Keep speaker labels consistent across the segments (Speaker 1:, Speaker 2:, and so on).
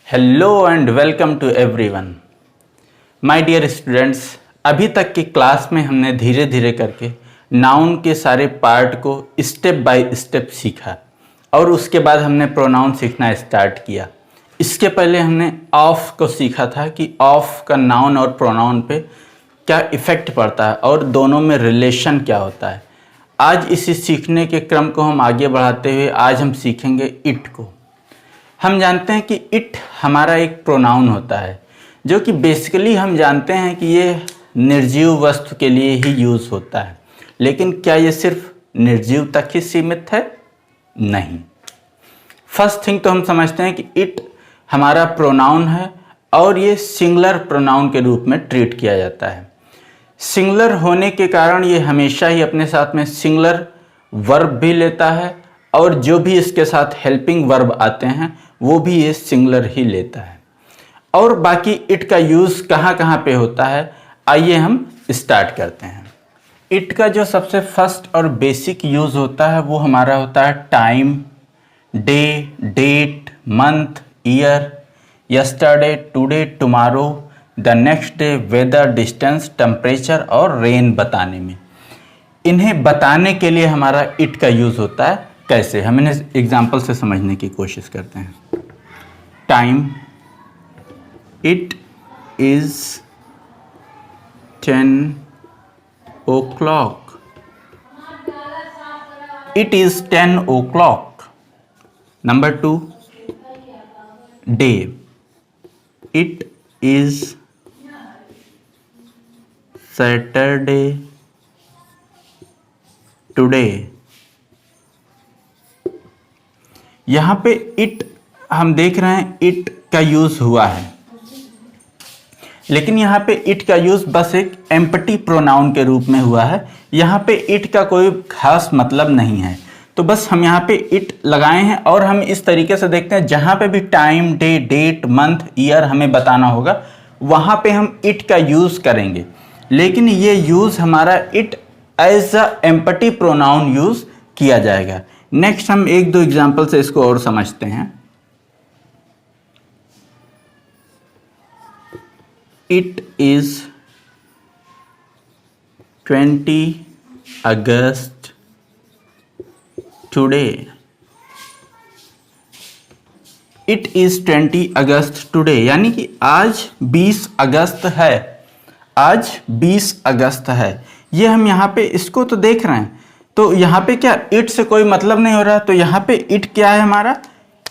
Speaker 1: Hello and welcome to everyone. My dear students, अभी तक की क्लास में हमने धीरे धीरे करके नाउन के सारे पार्ट को स्टेप बाय स्टेप सीखा और उसके बाद हमने प्रोनाउन सीखना स्टार्ट किया। इसके पहले हमने ऑफ को सीखा था कि ऑफ का नाउन और प्रोनाउन पे क्या इफ़ेक्ट पड़ता है और दोनों में रिलेशन क्या होता है। आज इसी सीखने के क्रम को हम आगे बढ़ाते हुए आज हम सीखेंगे इट को। हम जानते हैं कि इट हमारा एक प्रोनाउन होता है जो कि बेसिकली हम जानते हैं कि ये निर्जीव वस्तु के लिए ही यूज़ होता है, लेकिन क्या ये सिर्फ निर्जीव तक ही सीमित है? नहीं। फर्स्ट थिंग तो हम समझते हैं कि इट हमारा प्रोनाउन है और ये सिंगुलर प्रोनाउन के रूप में ट्रीट किया जाता है। सिंगुलर होने के कारण ये हमेशा ही अपने साथ में सिंगुलर वर्ब भी लेता है और जो भी इसके साथ हेल्पिंग वर्ब आते हैं वो भी ये सिंगुलर ही लेता है। और बाकी इट का यूज़ कहाँ कहाँ पे होता है, आइए हम स्टार्ट करते हैं। इट का जो सबसे फर्स्ट और बेसिक यूज़ होता है वो हमारा होता है time, day, date, month, year, yesterday, today, tomorrow, the next day, weather, distance, temperature और रेन बताने में। इन्हें बताने के लिए हमारा इट का यूज़ होता है। कैसे, हम इन्हें एग्जाम्पल से समझने की कोशिश करते हैं। Time, it is 10 o'clock. It is 10 o'clock. Number 2, day. It is Saturday today. यहाँ पे इट हम देख रहे हैं, इट का यूज़ हुआ है, लेकिन यहाँ पे इट का यूज़ बस एक एम्पटी प्रोनाउन के रूप में हुआ है। यहाँ पे इट का कोई खास मतलब नहीं है, तो बस हम यहाँ पे इट लगाए हैं और हम इस तरीके से देखते हैं जहाँ पे भी time, day, date, month, year हमें बताना होगा वहाँ पे हम इट का यूज़ करेंगे, लेकिन ये यूज़ हमारा it as a empty pronoun use किया जाएगा। नेक्स्ट हम एक दो एग्जाम्पल से इसको और समझते हैं। It is 20 August today. It is 20 August today, यानी कि आज 20 अगस्त है। आज 20 अगस्त है। ये हम यहाँ पे इसको तो देख रहे हैं, तो यहाँ पे क्या इट से कोई मतलब नहीं हो रहा, तो यहाँ पे इट क्या है हमारा,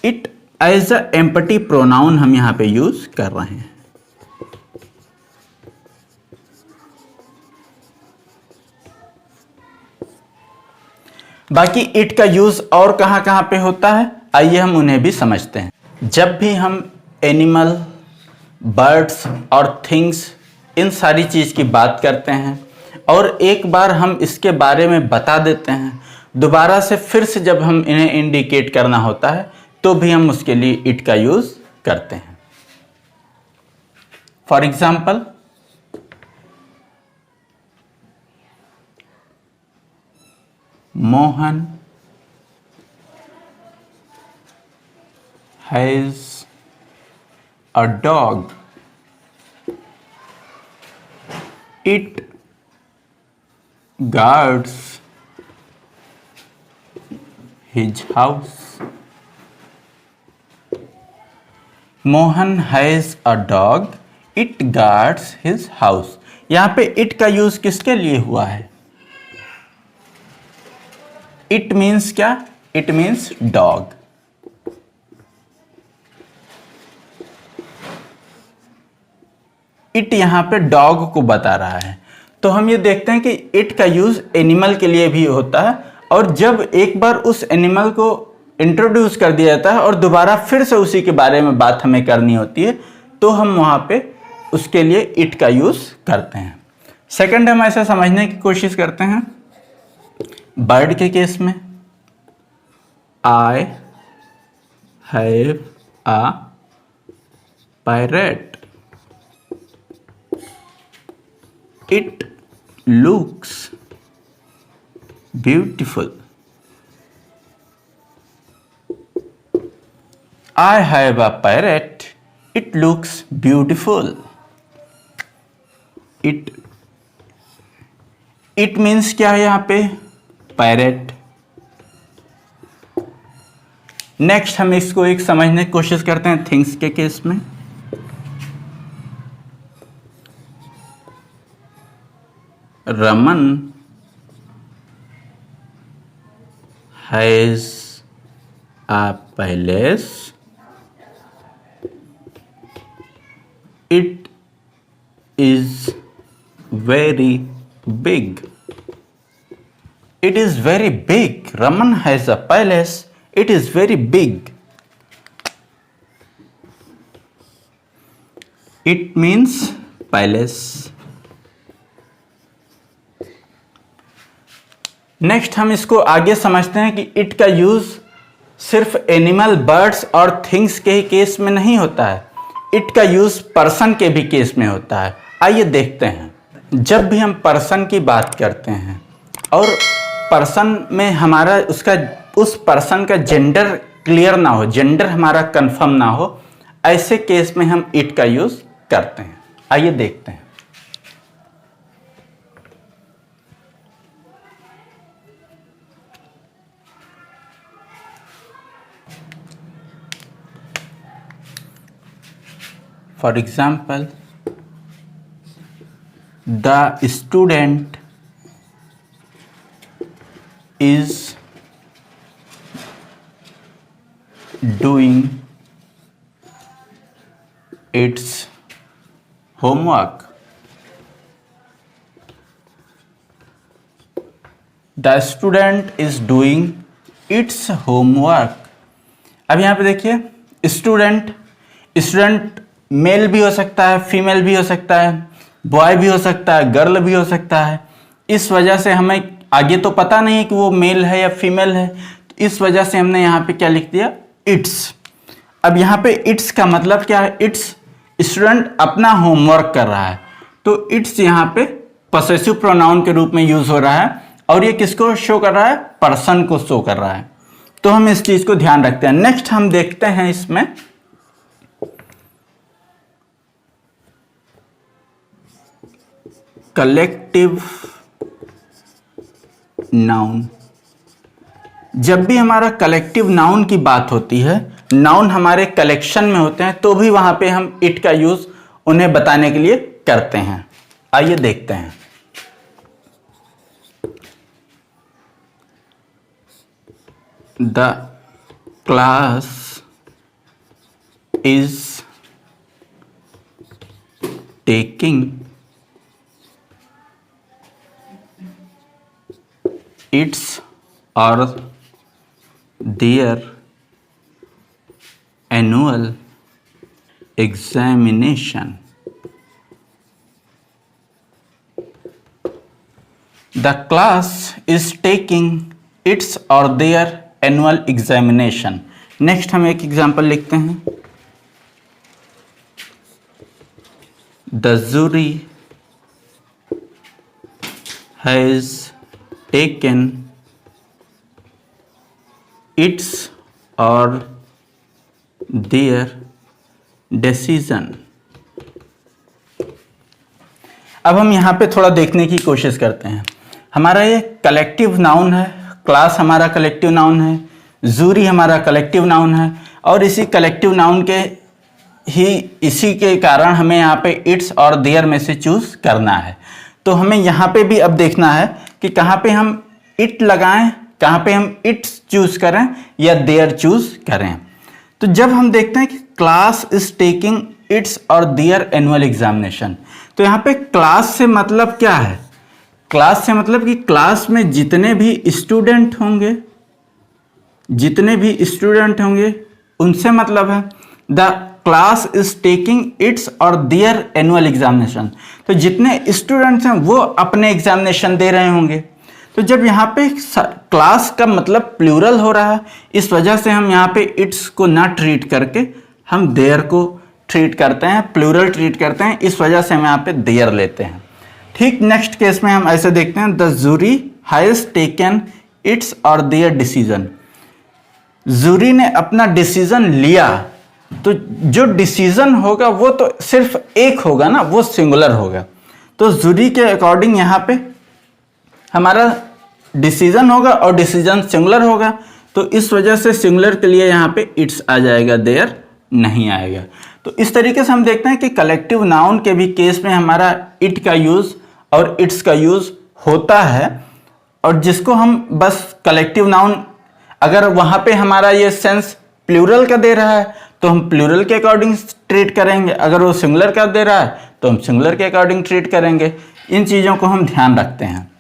Speaker 1: it as a empty pronoun हम यहाँ पे यूज कर रहे हैं। बाकी इट का यूज और कहाँ कहाँ पे होता है, आइए हम उन्हें भी समझते हैं। जब भी हम एनिमल, बर्ड्स और थिंग्स, इन सारी चीज की बात करते हैं और एक बार हम इसके बारे में बता देते हैं, दोबारा से फिर से जब हम इन्हें इंडिकेट करना होता है तो भी हम उसके लिए इट का यूज करते हैं। For example, Mohan has a dog. It guards his house. Mohan has a dog, it guards his house. यहाँ पे इट का यूज किसके लिए हुआ है? इट मीन्स क्या? It means dog. इट यहाँ पे डॉग को बता रहा है, तो हम ये देखते हैं कि इट का यूज एनिमल के लिए भी होता है, और जब एक बार उस एनिमल को इंट्रोड्यूस कर दिया जाता है और दोबारा फिर से उसी के बारे में बात हमें करनी होती है तो हम वहाँ पे उसके लिए इट का यूज करते हैं। सेकंड हम ऐसे समझने की कोशिश करते हैं। बर्ड के केस में, I have a parrot. It looks beautiful. I have a parrot. It looks beautiful. It means क्या है यहाँ पे? पैरेट। नेक्स्ट हम इसको एक समझने की कोशिश करते हैं थिंग्स के केस में। Raman has a palace, it is very big. It is very big. Raman has a palace, it is very big. It means palace. Next हम इसको आगे समझते हैं कि इट का यूज सिर्फ एनिमल, बर्ड्स और थिंग्स के ही केस में नहीं होता है, इट का यूज पर्सन के भी केस में होता है। आइए देखते हैं। जब भी हम पर्सन की बात करते हैं और पर्सन में हमारा उस पर्सन का जेंडर क्लियर ना हो, जेंडर हमारा कंफर्म ना हो, ऐसे केस में हम इट का यूज करते हैं। आइए देखते हैं। For example, the student is doing its homework. The student is doing its homework. अब यहाँ पे देखिए, स्टूडेंट मेल भी हो सकता है, फीमेल भी हो सकता है, बॉय भी हो सकता है, गर्ल भी हो सकता है। इस वजह से हमें आगे तो पता नहीं है कि वो मेल है या फीमेल है, तो इस वजह से हमने यहाँ पे क्या लिख दिया? इट्स। अब यहाँ पे इट्स का मतलब क्या है? इट्स स्टूडेंट अपना होमवर्क कर रहा है, तो इट्स यहाँ पे पॉसेसिव प्रोनाउन के रूप में यूज हो रहा है और ये किसको शो कर रहा है? पर्सन को शो कर रहा है। तो हम इस चीज को ध्यान रखते हैं। नेक्स्ट हम देखते हैं इसमें कलेक्टिव नाउन। जब भी हमारा कलेक्टिव नाउन की बात होती है, नाउन हमारे कलेक्शन में होते हैं, तो भी वहां पे हम इट का यूज उन्हें बताने के लिए करते हैं। आइए देखते हैं। The class is taking its or their annual examination. The class is taking its or their annual examination. Next हम एक एग्जाम्पल लिखते हैं। The jury has taken its or their decision. अब हम यहाँ पे थोड़ा देखने की कोशिश करते हैं। हमारा ये कलेक्टिव नाउन है, क्लास हमारा कलेक्टिव नाउन है, जूरी हमारा कलेक्टिव नाउन है, और इसी कलेक्टिव नाउन के इसी के कारण हमें यहाँ पे इट्स और देयर में से चूज करना है। तो हमें यहाँ पे भी अब देखना है कि कहाँ पे हम इट लगाएं, कहाँ पे हम इट्स चूज करें या देयर चूज करें। तो जब हम देखते हैं कि class is taking it's or there annual examination, तो यहाँ पे क्लास से मतलब क्या है? क्लास से मतलब कि क्लास में जितने भी स्टूडेंट होंगे उनसे मतलब है। The class is taking it's or there annual examination, तो जितने स्टूडेंट्स हैं वो अपने एग्जामिनेशन दे रहे होंगे। तो जब यहाँ पे क्लास का मतलब प्लूरल हो रहा है, इस वजह से हम यहाँ पे इट्स को ना ट्रीट करके हम देयर को ट्रीट करते हैं, प्लूरल ट्रीट करते हैं, इस वजह से हम यहाँ पे देयर लेते हैं। ठीक नेक्स्ट केस में हम ऐसे देखते हैं, the jury has taken its or their decision. Jury ने अपना डिसीजन लिया, तो जो डिसीजन होगा वो तो सिर्फ एक होगा ना, वो सिंगुलर होगा। तो जूरी के अकॉर्डिंग यहाँ पे हमारा डिसीजन होगा और डिसीजन सिंगुलर होगा, तो इस वजह से सिंगुलर के लिए यहाँ पे इट्स आ जाएगा, देयर नहीं आएगा। तो इस तरीके से हम देखते हैं कि कलेक्टिव नाउन के भी केस में हमारा इट का यूज और इट्स का यूज होता है, और जिसको हम बस कलेक्टिव नाउन अगर वहां पे हमारा ये सेंस प्लूरल का दे रहा है तो हम प्लूरल के अकॉर्डिंग ट्रीट करेंगे, अगर वो सिंगुलर का दे रहा है तो हम सिंगुलर के अकॉर्डिंग ट्रीट करेंगे। इन चीज़ों को हम ध्यान रखते हैं।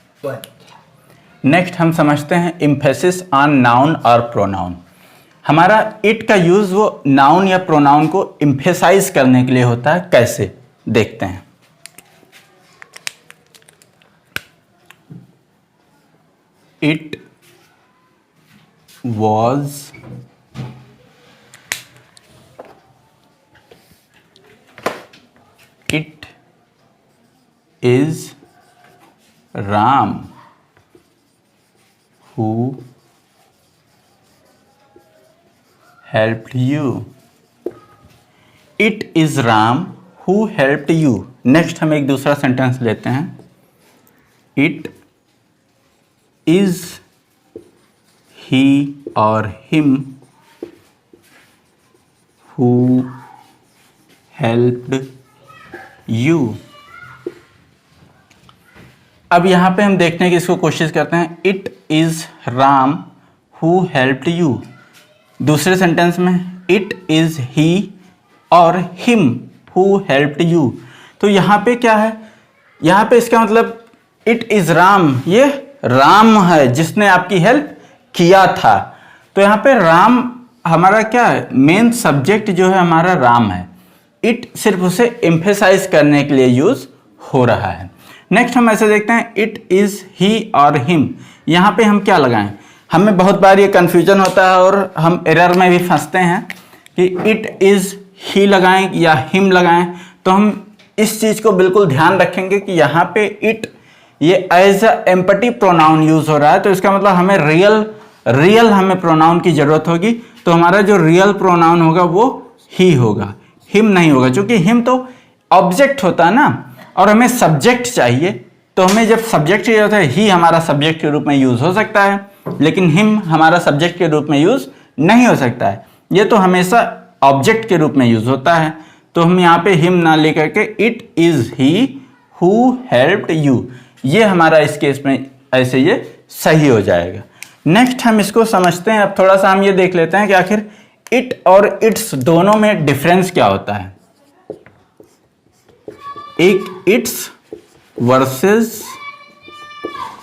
Speaker 1: नेक्स्ट हम समझते हैं इम्फेसिस ऑन नाउन और प्रोनाउन। हमारा इट का यूज वो नाउन या प्रोनाउन को इम्फेसाइज करने के लिए होता है, कैसे देखते हैं। It was It is Ram who helped you. It is Ram who helped you. Next हम एक दूसरा सेंटेंस लेते हैं। It is he or him who helped you। अब यहां पे हम देखने की इसको कोशिश करते हैं। It is Ram who helped you. दूसरे सेंटेंस में इट इज ही और हिम हु हेल्प्ड यू। तो यहां पे क्या है, यहां पे इसका मतलब इट इज राम, ये राम है जिसने आपकी हेल्प किया था। तो यहां पे राम हमारा क्या है, मेन सब्जेक्ट जो है हमारा राम है। इट सिर्फ उसे एम्फेसाइज करने के लिए यूज हो रहा है। नेक्स्ट हम ऐसे देखते हैं इट इज ही और हिम। यहाँ पे हम क्या लगाएं, हमें बहुत बार ये कन्फ्यूजन होता है और हम एरर में भी फंसते हैं कि इट इज ही लगाएं या हिम लगाएं। तो हम इस चीज को बिल्कुल ध्यान रखेंगे कि यहाँ पे इट ये as a empty pronoun use हो रहा है, तो इसका मतलब हमें रियल हमें प्रोनाउन की जरूरत होगी। तो हमारा जो रियल प्रोनाउन होगा वो ही होगा, हिम नहीं होगा, क्योंकि हिम तो ऑब्जेक्ट होता है ना और हमें सब्जेक्ट चाहिए। तो हमें जब सब्जेक्ट चाहिए होता है, ही हमारा सब्जेक्ट के रूप में यूज हो सकता है, लेकिन हिम हमारा सब्जेक्ट के रूप में यूज नहीं हो सकता है। ये तो हमेशा ऑब्जेक्ट के रूप में यूज होता है। तो हम यहाँ पे हिम ना लेकर के it is he who helped you, ये हमारा इस केस में ऐसे ये सही हो जाएगा। नेक्स्ट हम इसको समझते हैं। अब थोड़ा सा हम ये देख लेते हैं कि आखिर इट और इट्स दोनों में डिफरेंस क्या होता है। एक इट्स वर्सेस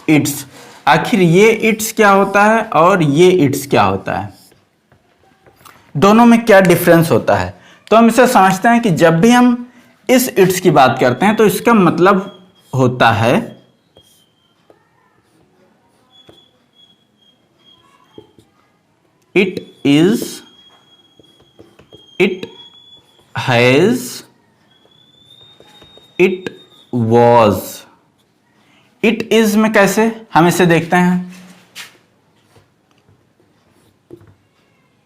Speaker 1: इट्स, आखिर ये इट्स क्या होता है और ये इट्स क्या होता है, दोनों में क्या डिफरेंस होता है। तो हम इसे समझते हैं कि जब भी हम इस इट्स की बात करते हैं तो इसका मतलब होता है it is, it has, it was. It is में कैसे हम इसे देखते हैं,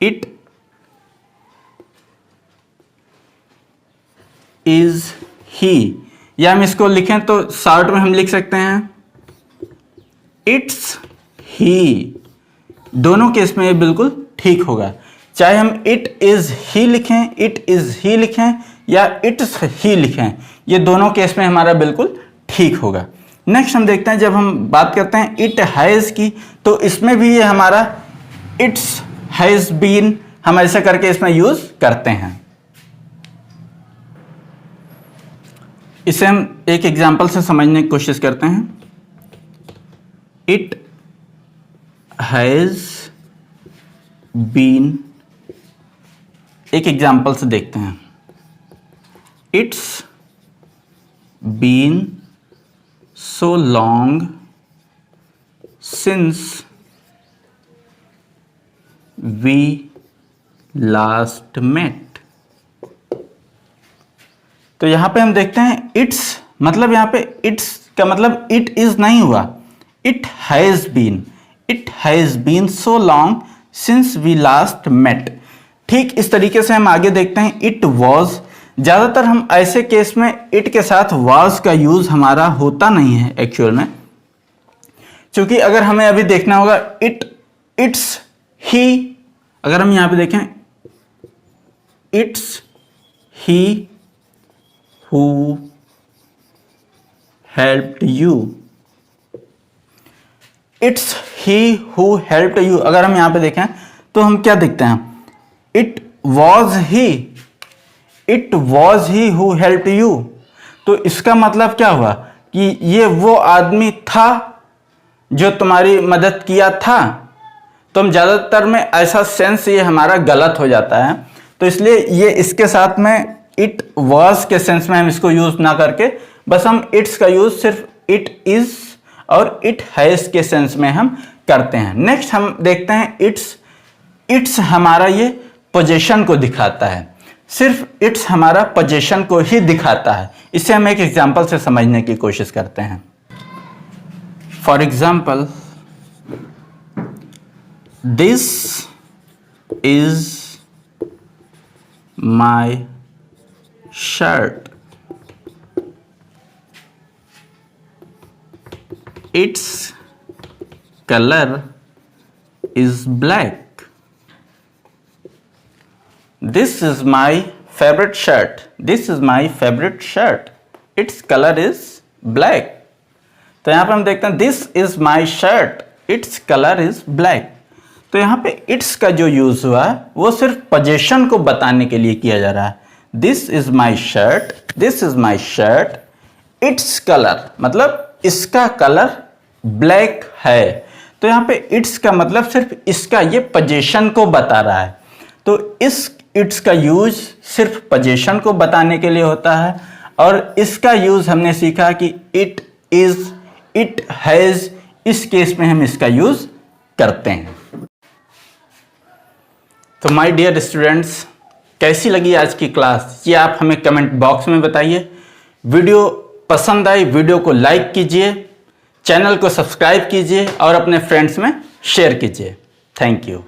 Speaker 1: इट इज ही, या हम इसको लिखें तो शॉर्ट में हम लिख सकते हैं इट्स ही। दोनों केस में ये बिल्कुल ठीक होगा, चाहे हम इट इज ही लिखें, इट इज ही लिखें या इट्स ही लिखें, ये दोनों केस में हमारा बिल्कुल ठीक होगा। नेक्स्ट हम देखते हैं जब हम बात करते हैं इट हैज़ की, तो इसमें भी ये हमारा इट्स हैज़ बीन हम ऐसा करके इसमें यूज करते हैं। इसे हम एक एग्जाम्पल से समझने की कोशिश करते हैं। इट हैज बीन, एक एग्जाम्पल से देखते हैं। It's been so long since we last met. तो यहां पे हम देखते हैं इट्स मतलब यहां पे इट्स का मतलब इट इज नहीं हुआ, it has been, it has been so long since we last met. ठीक इस तरीके से हम आगे देखते हैं इट वॉज। ज़्यादातर हम ऐसे केस में इट के साथ वॉज का यूज हमारा होता नहीं है एक्चुअल में, क्योंकि अगर हमें अभी देखना होगा इट्स ही, अगर हम यहां पे देखें it's he who helped you, it's he who helped you, अगर हम यहां पे देखें तो हम क्या देखते हैं, it was he who helped you. तो इसका मतलब क्या हुआ कि ये वो आदमी था जो तुम्हारी मदद किया था। तो हम ज़्यादातर में ऐसा सेंस ये हमारा गलत हो जाता है, तो इसलिए ये इसके साथ में इट वॉज के सेंस में हम इसको यूज ना करके बस हम इट्स का यूज सिर्फ इट इज और इट हैज के सेंस में हम करते हैं। नेक्स्ट हम देखते हैं इट्स हमारा ये पोजीशन को दिखाता है, सिर्फ इट्स हमारा पोजीशन को ही दिखाता है। इसे हम एक एग्जांपल से समझने की कोशिश करते हैं। For example, this is my shirt, its colour is black. This is my favorite shirt. This is my favorite shirt. Its color is black. तो यहाँ पे हम देखते हैं this is my shirt. Its color is black. तो यहाँ पे its का जो यूज हुआ है वो सिर्फ पोजीशन को बताने के लिए किया जा रहा है। This is my shirt. This is my shirt. Its color मतलब इसका कलर ब्लैक है। तो यहाँ पे its का मतलब सिर्फ इसका ये पोजीशन को बता रहा है। तो इस इट्स का यूज सिर्फ पोजीशन को बताने के लिए होता है, और इसका यूज हमने सीखा कि इट इज, इट हैज, इस केस में हम इसका यूज करते हैं। तो माय डियर स्टूडेंट्स, कैसी लगी आज की क्लास ये आप हमें कमेंट बॉक्स में बताइए। वीडियो पसंद आई, वीडियो को लाइक कीजिए, चैनल को सब्सक्राइब कीजिए और अपने फ्रेंड्स में शेयर कीजिए। Thank you.